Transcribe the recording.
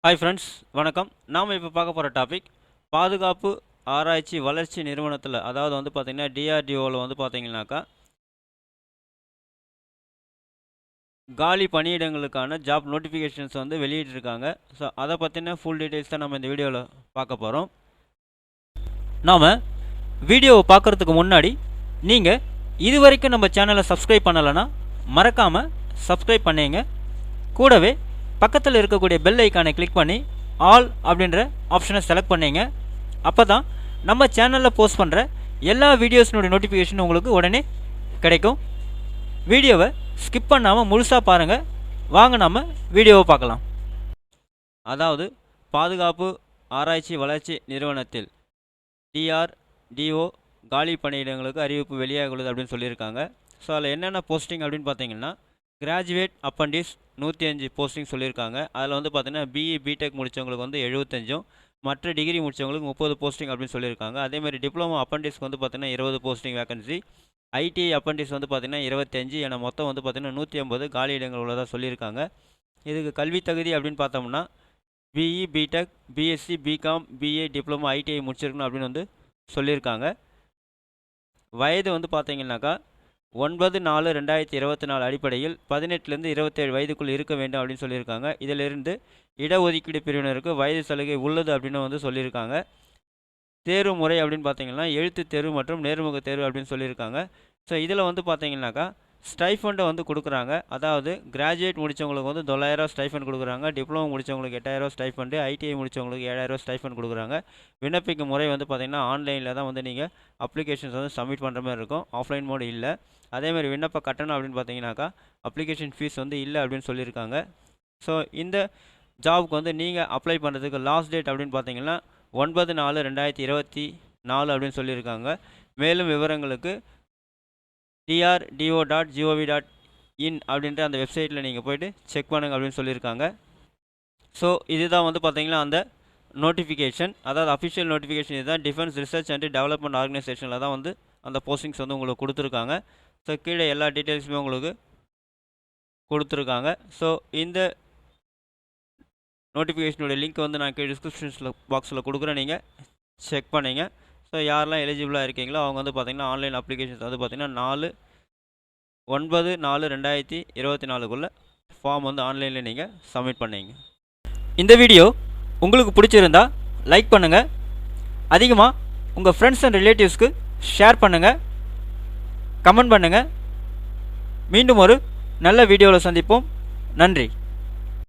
Hi friends, வணக்கம். நாம் இப்போ பார்க்க போகிற டாபிக் பாதுகாப்பு ஆராய்ச்சி வளர்ச்சி நிறுவனத்தில், அதாவது வந்து பார்த்திங்கன்னா டிஆர்டிஓவில் வந்து பார்த்திங்கனாக்கா காலி பணியிடங்களுக்கான ஜாப் நோட்டிஃபிகேஷன்ஸ் வந்து வெளியிட்டிருக்காங்க. ஸோ அதை பற்றின ஃபுல் டீட்டெயில்ஸ் தான் நம்ம இந்த வீடியோவில் பார்க்க போகிறோம். நாம் வீடியோவை பார்க்குறதுக்கு முன்னாடி நீங்கள் இது வரைக்கும் நம்ம சேனலை சப்ஸ்கிரைப் பண்ணலைன்னா மறக்காமல் சப்ஸ்கிரைப் பண்ணிங்க. கூடவே பக்கத்தில் இருக்கக்கூடிய பெல் ஐக்கானை கிளிக் பண்ணி ஆல் அப்படின்ற ஆப்ஷனை செலக்ட் பண்ணிங்க. அப்போ தான் நம்ம சேனலில் போஸ்ட் பண்ணுற எல்லா வீடியோஸினுடைய நோட்டிஃபிகேஷன் உங்களுக்கு உடனே கிடைக்கும். வீடியோவை ஸ்கிப் பண்ணாமல் முழுசாக பாருங்கள். வாங்க நம்ம வீடியோவை பார்க்கலாம். அதாவது பாதுகாப்பு ஆராய்ச்சி வளர்ச்சி நிறுவனத்தில் டிஆர்டிஓ காலி பணியிடங்களுக்கு அறிவிப்பு வெளியாக உள்ளது அப்படின்னு சொல்லியிருக்காங்க. ஸோ அதில் என்னென்ன போஸ்டிங் அப்படின்னு பார்த்தீங்கன்னா, கிராஜுவேட் அப்பண்டிஸ் 105 போஸ்டிங் சொல்லியிருக்காங்க. அதில் வந்து பார்த்திங்கன்னா பிஇ பிடெக் முடித்தவங்களுக்கு வந்து 75, மற்ற டிகிரி முடித்தவங்களுக்கு 30 போஸ்டிங் அப்படின்னு சொல்லியிருக்காங்க. அதேமாதிரி டிப்ளமோ அப்பண்டிஸ்க்கு வந்து பார்த்திங்கன்னா 20 போஸ்டிங் வேகன்சி, ஐடிஐ அப்பண்டிஸ் வந்து பார்த்திங்கன்னா 25 என மொத்தம் வந்து பார்த்திங்கன்னா 150 காலி இடங்கள் உள்ளதாக சொல்லியிருக்காங்க. இதுக்கு கல்வி தகுதி அப்படின்னு பார்த்தோம்னா BE BTech BSc BCom BA diploma ITI முடிச்சிருக்கணும் அப்படின்னு வந்து சொல்லியிருக்காங்க. வயது வந்து பார்த்தீங்கன்னாக்கா 9/4/2024 அடிப்படையில் 18லேருந்து 27 வயதுக்குள் இருக்க வேண்டும் அப்படின்னு சொல்லியிருக்காங்க. இதிலிருந்து இடஒதுக்கீடு பிரிவினருக்கு வயது சலுகை உள்ளது அப்படின்னு வந்து சொல்லியிருக்காங்க. தேர்வு முறை அப்படின்னு பார்த்தீங்கன்னா எழுத்து தேர்வு மற்றும் நேர்முக தேர்வு அப்படின்னு சொல்லியிருக்காங்க. ஸோ இதில் வந்து பார்த்தீங்கன்னாக்கா ஸ்டைஃபண்டை வந்து கொடுக்குறாங்க. அதாவது கிராஜுவேட் முடித்தவங்களுக்கு வந்து 9,000 ஸ்டைஃபண்ட் கொடுக்குறாங்க. டிப்ளமோ முடித்தவங்களுக்கு 8,000 ஸ்டைஃபண்டு, ஐடிஐ முடித்தவங்களுக்கு 7,000 ஸ்டைஃபண்ட் கொடுக்குறாங்க. விண்ணப்பிக்கும் முறை வந்து பார்த்திங்கன்னா ஆன்லைனில் தான் வந்து நீங்கள் அப்ளிகேஷன்ஸ் வந்து சப்மிட் பண்ணுற மாதிரி இருக்கும். ஆஃப்லைன் மோடு இல்லை. அதேமாதிரி விண்ணப்ப கட்டணம் அப்படின்னு பார்த்தீங்கன்னாக்கா அப்ளிகேஷன் ஃபீஸ் வந்து இல்லை அப்படின்னு சொல்லியிருக்காங்க. ஸோ இந்த ஜாபுக்கு வந்து நீங்கள் அப்ளை பண்ணுறதுக்கு லாஸ்ட் டேட் அப்படின்னு பார்த்தீங்கன்னா 9/4/2024 அப்படின்னு சொல்லியிருக்காங்க. மேலும் விவரங்களுக்கு trdo.gov.in அப்படின்ற அந்த வெப்சைட்டில் நீங்கள் போய்ட்டு செக் பண்ணுங்கள் அப்படின்னு சொல்லியிருக்காங்க. ஸோ இதுதான் வந்து பார்த்திங்கன்னா அந்த நோட்டிஃபிகேஷன், அதாவது அஃபிஷியல் நோட்டிஃபிகேஷன். இதுதான் டிஃபென்ஸ் ரிசர்ச் அண்ட் டெவலப்மெண்ட் ஆர்கனைசேஷனில் தான் வந்து அந்த போஸ்டிங்ஸ் வந்து உங்களுக்கு கொடுத்துருக்காங்க. ஸோ கீழே எல்லா டீட்டெயில்ஸுமே உங்களுக்கு கொடுத்துருக்காங்க. ஸோ இந்த நோட்டிஃபிகேஷனுடைய லிங்க் வந்து நான் கீழே டிஸ்கிரிப்ஷன்ஸில் பாக்ஸில் கொடுக்குறேன், நீங்கள் செக் பண்ணிங்க. ஸோ யாரெல்லாம் எலிஜிபிளாக இருக்கீங்களோ அவங்க வந்து பார்த்திங்கன்னா ஆன்லைன் அப்ளிகேஷன்ஸ் வந்து பார்த்திங்கன்னா 9/4/2024 ஃபார்ம் வந்து ஆன்லைனில் நீங்கள் சப்மிட் பண்ணிங்க. இந்த வீடியோ உங்களுக்கு பிடிச்சிருந்தா லைக் பண்ணுங்கள். அதிகமாக உங்கள் ஃப்ரெண்ட்ஸ் அண்ட் ரிலேட்டிவ்ஸ்க்கு ஷேர் பண்ணுங்கள், கமெண்ட் பண்ணுங்கள். மீண்டும் ஒரு நல்ல வீடியோவில் சந்திப்போம். நன்றி.